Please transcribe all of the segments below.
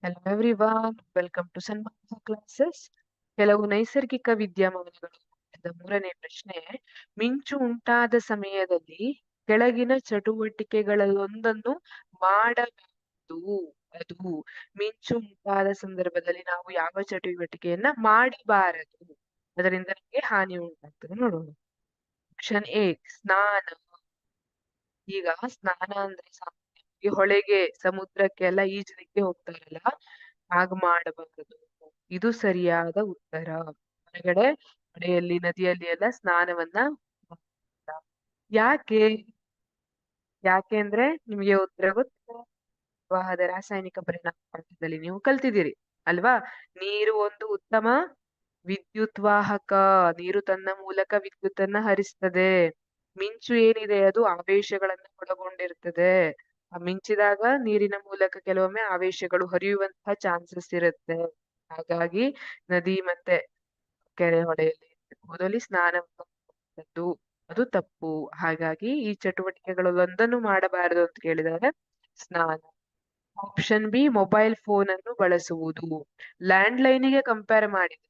Hello everyone, welcome to Sanmata classes. ಕೆಲವು ನೈಸರ್ಗಿಕ ವಿದ್ಯಮಾನಗಳು ಪಾಠದ 3ನೇ ಪ್ರಶ್ನೆ. ಮಿಂಚು ಉಂಟಾದ ಸಮಯದಲ್ಲಿ ಕೆಳಗಿನ ಚಟುವಟಿಕೆಗಳಲ್ಲೊಂದನ್ನು ಮಾಡಬಹುದು. ಅದು ಮಿಂಚು ಉಂಟಾದ ಸಂದರ್ಭದಲ್ಲಿ ನಾವು ಯಾವ ಚಟುವಟಿಕೆಯನ್ನ ಮಾಡಬಾರದು, ಅದರಿಂದ ನಮಗೆ ಹಾನಿ ಉಂಟಾಗ್ತದೆ ನೋಡೋಣ. ಆಪ್ಷನ್ ಎ ಸ್ನಾನ. ಈಗ ಸ್ನಾನ ಅಂದ್ರೆ ಸಾಮಾನ್ಯವಾಗಿ ಹೊಳೆಗೆ ಸಮುದ್ರಕ್ಕೆ ಎಲ್ಲ ಈಜಲಿಕ್ಕೆ ಹೋಗ್ತಾರಲ್ಲ, ಹಾಗ ಮಾಡಬಾರದು. ಇದು ಸರಿಯಾದ ಉತ್ತರ. ಹೊರಗಡೆ ಹೊಳೆಯಲ್ಲಿ ನದಿಯಲ್ಲಿ ಎಲ್ಲ ಸ್ನಾನವನ್ನ ಮಾಡಲ್ಲ. ಯಾಕೆ ಯಾಕೆ ಅಂದ್ರೆ ನಿಮ್ಗೆ ಉತ್ತರ ಗೊತ್ತಿಲ್ಲ. ಪ್ರವಾಹದ ರಾಸಾಯನಿಕ ಪರಿಣಾಮ ಪಾಠದಲ್ಲಿ ನೀವು ಕಲ್ತಿದ್ದೀರಿ ಅಲ್ವಾ? ನೀರು ಒಂದು ಉತ್ತಮ ವಿದ್ಯುತ್ ವಾಹಕ. ನೀರು ತನ್ನ ಮೂಲಕ ವಿದ್ಯುತ್ತನ್ನ ಹರಿಸ್ತದೆ. ಮಿಂಚು ಏನಿದೆ ಅದು ಆವೇಶಗಳನ್ನ ಒಳಗೊಂಡಿರ್ತದೆ. ಆ ಮಿಂಚಿದಾಗ ನೀರಿನ ಮೂಲಕ ಕೆಲವೊಮ್ಮೆ ಆವೇಶಗಳು ಹರಿಯುವಂತಹ ಚಾನ್ಸಸ್ ಇರುತ್ತೆ. ಹಾಗಾಗಿ ನದಿ ಮತ್ತೆ ಕೆರೆ ಹೊಳೆಯಲ್ಲಿ ಮೊದಲಿ ಸ್ನಾನ ಮಾಡುವಂಥದ್ದು ಅದು ತಪ್ಪು. ಹಾಗಾಗಿ ಈ ಚಟುವಟಿಕೆಗಳಲ್ಲೊಂದನ್ನು ಮಾಡಬಾರದು ಅಂತ ಕೇಳಿದರೆ ಸ್ನಾನ. ಆಪ್ಷನ್ ಬಿ ಮೊಬೈಲ್ ಫೋನ್ ಅನ್ನು ಬಳಸುವುದು. ಲ್ಯಾಂಡ್ ಲೈನಿಗೆ ಕಂಪೇರ್ ಮಾಡಿದ್ರೆ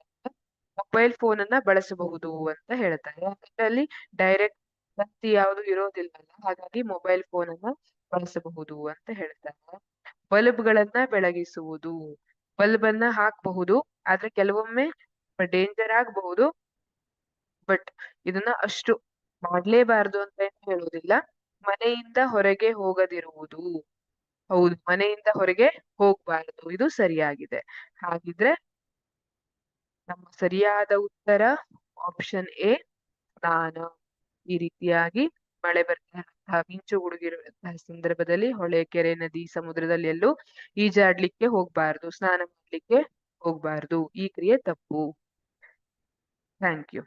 ಮೊಬೈಲ್ ಫೋನ್ ಅನ್ನ ಬಳಸಬಹುದು ಅಂತ ಹೇಳ್ತಾರೆ. ಯಾಕಂದ್ರೆ ಅಲ್ಲಿ ಡೈರೆಕ್ಟ್ ಬತ್ತಿ ಯಾವುದು ಇರೋದಿಲ್ಲಲ್ಲ, ಹಾಗಾಗಿ ಮೊಬೈಲ್ ಫೋನ್ ಅನ್ನ ಬಳಸಬಹುದು ಅಂತ ಹೇಳ್ತಾರೆ. ಬಲ್ಬ್ ಗಳನ್ನ ಬೆಳಗಿಸುವುದು. ಬಲ್ಬ್ ಅನ್ನ ಹಾಕಬಹುದು, ಆದ್ರೆ ಕೆಲವೊಮ್ಮೆ ಡೇಂಜರ್ ಆಗಬಹುದು. ಬಟ್ ಇದನ್ನ ಅಷ್ಟು ಮಾಡ್ಲೇಬಾರ್ದು ಅಂತ ಏನು ಹೇಳುವುದಿಲ್ಲ. ಮನೆಯಿಂದ ಹೊರಗೆ ಹೋಗದಿರುವುದು. ಹೌದು, ಮನೆಯಿಂದ ಹೊರಗೆ ಹೋಗ್ಬಾರ್ದು, ಇದು ಸರಿಯಾಗಿದೆ. ಹಾಗಿದ್ರೆ ನಮ್ಮ ಸರಿಯಾದ ಉತ್ತರ ಆಪ್ಷನ್ ಎ ಸ್ನಾನ. ಈ ರೀತಿಯಾಗಿ ಮಳೆ ಬರ್ತಿರುವಂತಹ ಮಿಂಚು ಗುಡುಗಿರುವಂತಹ ಸಂದರ್ಭದಲ್ಲಿ ಹೊಳೆ, ಕೆರೆ, ನದಿ, ಸಮುದ್ರದಲ್ಲಿ ಎಲ್ಲೂ ಈಜಾಡ್ಲಿಕ್ಕೆ ಹೋಗ್ಬಾರ್ದು, ಸ್ನಾನ ಮಾಡ್ಲಿಕ್ಕೆ ಹೋಗ್ಬಾರ್ದು. ಈ ಕ್ರಿಯೆ ತಪ್ಪು. Thank you.